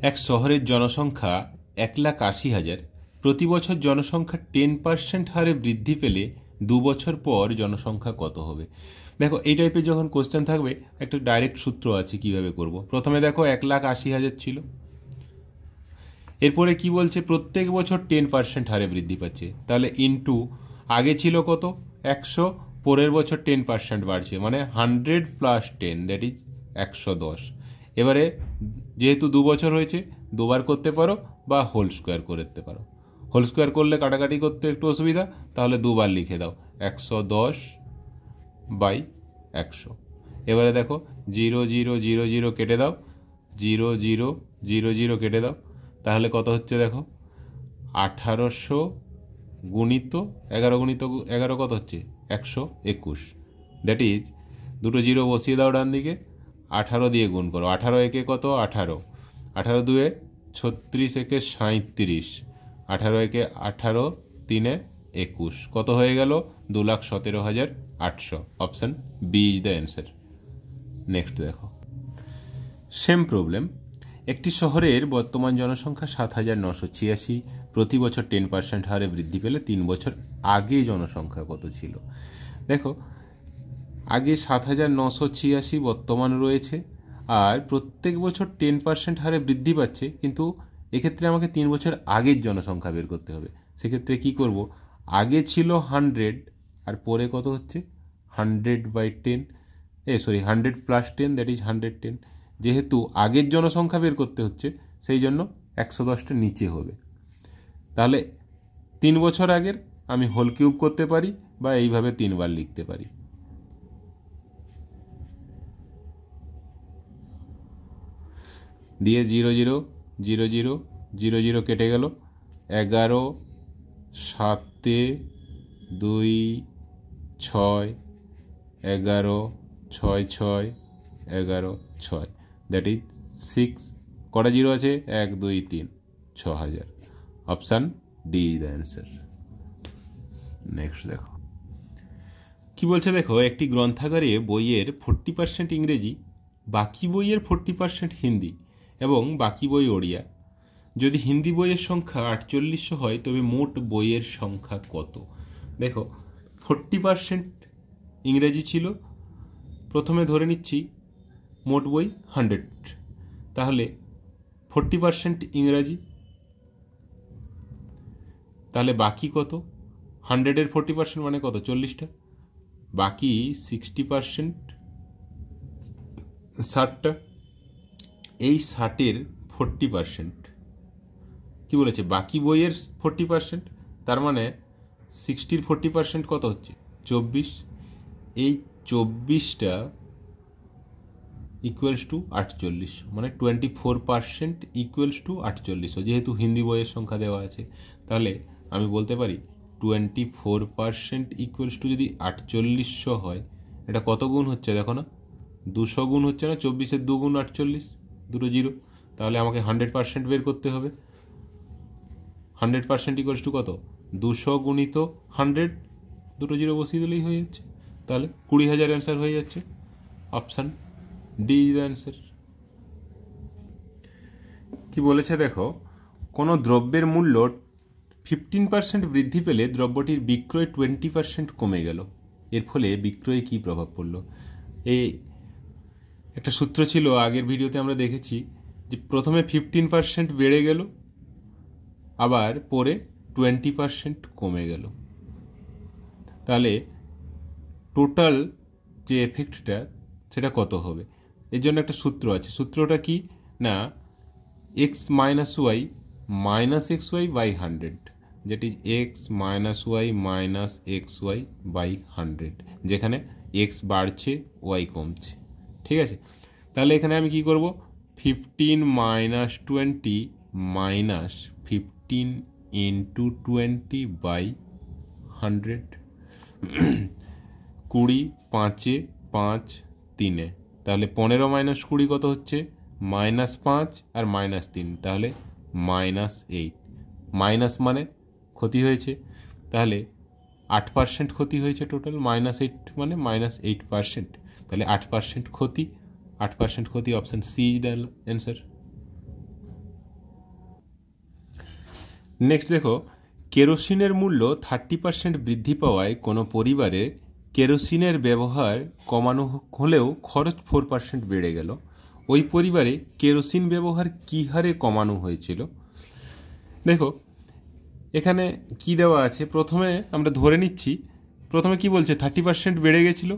এক শহরের জনসংখ্যা 1,80,000, প্রতি বছর জনসংখ্যা 10% হারে বৃদ্ধি পেলে 2 বছর পর জনসংখ্যা কত হবে? দেখো, এই টাইপের যখন কোশ্চেন থাকবে একটা ডাইরেক্ট সূত্র আছে কিভাবে করব। প্রথমে দেখো 1,80,000 ছিল, এরপরে কি বলছে প্রত্যেক বছর 10% হারে বৃদ্ধি পাচ্ছে, তাহলে ইনটু আগে ছিল কত 100, পরের বছর 10% বাড়ছে, মানে 100 + 10 দ্যাট ইজ 110। এবারে যেহেতু 2 বছর হয়েছে দুবার করতে পারো বা হোল স্কোয়ার করতে পারো। হোল স্কোয়ার করলে কাটাকাটি করতে একটু অসুবিধা, তাহলে দুবার লিখে দাও 110/100। এবারে দেখো 0 0 0 0 কেটে দাও, 0 0 0 0 কেটে দাও, তাহলে কত হচ্ছে দেখো 1800 গুণিত 11 গুণিত 11 কত হচ্ছে 121। দ্যাট ইজ দুটো জিরো বসিয়ে দাও ডান দিকে, 18 দিয়ে গুণ করো, 18 একে কত 18, 18 দুয়ে 36, একে 37, 18 একে 18, 3 21, কত হয়ে গেল 2,17,800। Option B is the answer. Next দেখো, সেম প্রবলেম। একটি শহরের বর্তমান জনসংখ্যা 7,986, প্রতি বছর 10% হারে বৃদ্ধি পেলে 3 বছর আগে জনসংখ্যা কত ছিল? দেখো, আগে 7,986 বর্তমান রয়েছে, আর প্রত্যেক বছর 10% হারে বৃদ্ধি পাচ্ছে, কিন্তু এক্ষেত্রে আমাকে 3 বছর আগের জনসংখ্যা বের করতে হবে। সেক্ষেত্রে কি করব, আগে ছিল 100 আর পরে কত হচ্ছে 100/10, 100 + 10 দ্যাট ইজ 110। যেহেতু আগের জনসংখ্যা বের করতে হচ্ছে সেই জন্য 110টা নিচে হবে। তাহলে 3 বছর আগের আমি হোল কিউব করতে পারি বা এইভাবে 3 বার লিখতে পারি। দিয়ে 0 0 0 0 0 0 কেটে গেল, 11 7 2 6, 11 6 6 11 6, দ্যাট ইজ 6। কটা জিরো আছে 1 2 3, 6,000। Option D is the answer. Next দেখো কি বলছে, দেখো একটি গ্রন্থাগারে বইয়ের 40% ইংরেজি, বাকি বইয়ের 40% হিন্দি এবং বাকি বই ওড়িয়া। যদি হিন্দি বইয়ের সংখ্যা 4800 হয় তবে মোট বইয়ের সংখ্যা কত? দেখো 40% ইংরেজি ছিল, প্রথমে ধরে নিচ্ছি মোট বই 100, তাহলে 40% ইংরাজি, তাহলে বাকি কত 100-এর 40% মানে কত 40টা, বাকি 60% 60টা, এই 60-এর 40% কি বলেছে বাকি বইয়ের 40%, তার মানে 60-র 40% কত হচ্ছে 24, এই 24টা ইকুয়ালস টু 48, মানে 24% ইকুয়ালস টু 48। যেহেতু হিন্দি বইয়ের সংখ্যা দেওয়া আছে তাহলে আমি বলতে পারি 24% ইকুয়ালস টু যদি 4800 হয়, এটা কত গুণ হচ্ছে দেখো না, 200 গুণ হচ্ছে না, 24-এর 2 গুণ 48, দুটো জিরো, তাহলে আমাকে 100% বের করতে হবে। 100% ইকুয়ালস টু কত 200 গুণিত 100, দুটো জিরো বসিয়ে দিলেই হয়ে যাচ্ছে, তাহলে 20,000 অ্যান্সার হয়ে যাচ্ছে। Option D is the answer. কি বলেছে দেখো, কোনো দ্রব্যের মূল্য 15% বৃদ্ধি পেলে দ্রব্যটির বিক্রয় 20% কমে গেল, এর ফলে বিক্রয়ে কী প্রভাব পড়ল? এই একটা সূত্র ছিল আগের ভিডিওতে আমরা দেখেছি যে প্রথমে 15% বেড়ে গেল, আবার পরে 20% কমে গেল, তাহলে টোটাল যে এফেক্টটা সেটা কত হবে? এর জন্য একটা সূত্র আছে, সূত্রটা কি না x - y - xy/100, যেটি x - y - xy/100, যেখানে x বাড়ছে y কমছে। ঠিক আছে, তাহলে এখানে আমি কি করব 15 - 20 মাইনাস 15 × 20/100, 20 5 5 3, তাহলে 15 - 20 কত হচ্ছে -5 আর -3, তাহলে -8। মাইনাস মানে ক্ষতি হয়েছে, তাহলে 8% ক্ষতি হয়েছে টোটাল, -8 মানে -8%, তাহলে 8% ক্ষতি, 8% ক্ষতি। Option C is the answer. Next দেখো, কেরোসিনের মূল্য 30% বৃদ্ধি পাওয়ায় কোনো পরিবারে কেরোসিনের ব্যবহার কমানো হলেও খরচ 4% বেড়ে গেল। ওই পরিবারে কেরোসিন ব্যবহার কী হারে কমানো হয়েছিল? দেখো এখানে কি দেওয়া আছে, প্রথমে আমরা ধরে নিচ্ছি, প্রথমে কি বলছে 30% বেড়ে গেছিল,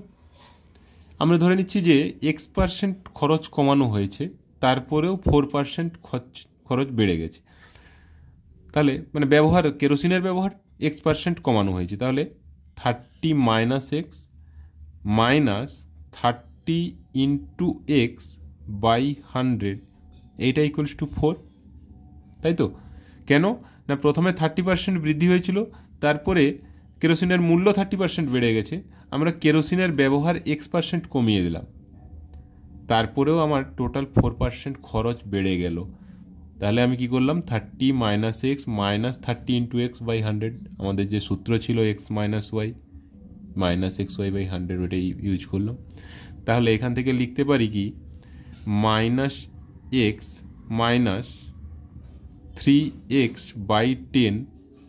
আমরা ধরে নিচ্ছি যে X% খরচ কমানো হয়েছে, তারপরেও 4% খরচ বেড়ে গেছে। তাহলে মানে ব্যবহার, কেরোসিনের ব্যবহার X% কমানো হয়েছে, তাহলে 30 - X minus 30 into X by 100, এইটা ইকুয়ালস টু 4, তাই তো? কেন না, প্রথমে 30% বৃদ্ধি হয়েছিল, তারপরে কেরোসিনের মূল্য 30% বেড়ে গেছে, আমরা কেরোসিনের ব্যবহার X% কমিয়ে দিলাম, তারপরেও আমার টোটাল 4% খরচ বেড়ে গেল। তাহলে আমি কি করলাম, 30 - X minus 30 into X by 100, আমাদের যে সূত্র ছিল X minus Y minus XY by 100, ওটাই ইউজ করলাম। তাহলে এখান থেকে লিখতে পারি কি, -X minus 3X by 10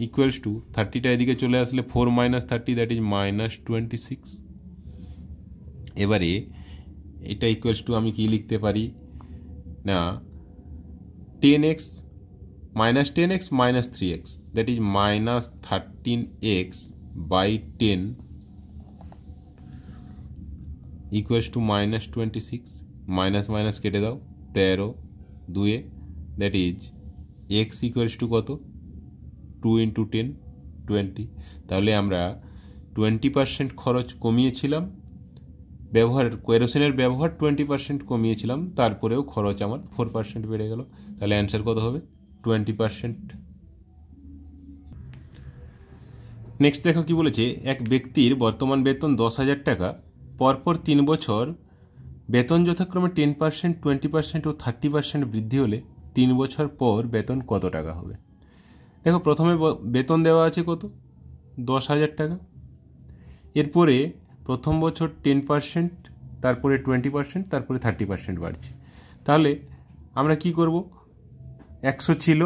equals to 30টা এদিকে চলে আসলে 4 - 30, দ্যাট ইজ -26। এবারে এটা ইকুয়ালস টু আমি কি লিখতে পারি না, 10X minus 3X, that is -13X by 10 equals to -26, minus minus কেটে দাও, 13 2, that is X equals to কত, 2 ইন্টু 10 20। তাহলে আমরা 20% খরচ কমিয়েছিলাম, ব্যবহার কেরোসিনের ব্যবহার 20% কমিয়েছিলাম, তারপরেও খরচ আমার 4% বেড়ে গেল। তাহলে অ্যান্সার কত হবে, 20%। নেক্সট দেখো কি বলেছে, এক ব্যক্তির বর্তমান বেতন 10,000 টাকা, পরপর 3 বছর বেতন যথাক্রমে 10%, 20% ও 30% বৃদ্ধি হলে 3 বছর পর বেতন কত টাকা হবে? দেখো প্রথমে বেতন দেওয়া আছে কত, 10,000 টাকা, এরপরে প্রথম বছর 10%, তারপরে 20%, তারপরে 30% বাড়ছে। তাহলে আমরা কি করব, 100 ছিল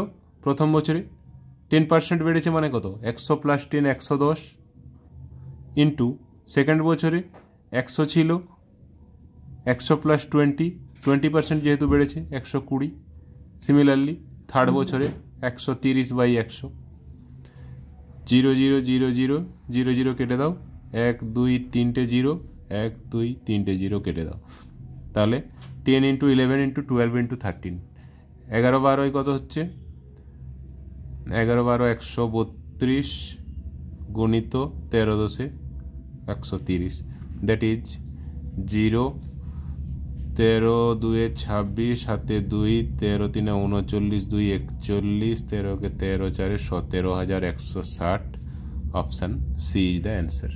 প্রথম বছরে, 10% বেড়েছে মানে কত, 100 প্লাস 10 110, ইন্টু সেকেন্ড বছরে 100 ছিল, 100 প্লাস 20% যেহেতু বেড়েছে 120। সিমিলারলি থার্ড বছরে 130 বাই 100, 0 0 0 0 0 0 কেটে দাও, 1 2 3টে 0, 1 2 3টে 0 কেটে দাও। তাহলে 10 ইন্টু 11 ইন্টু 12 ইন্টু 13, 11 12 কত হচ্ছে, 11 12 132 গুণিত 13 10 130, দ্যাট ইজ 0 13 2 26, 7 2 13 3 39, 2 41, 13 কে 13 4 17,160। Option C is the answer.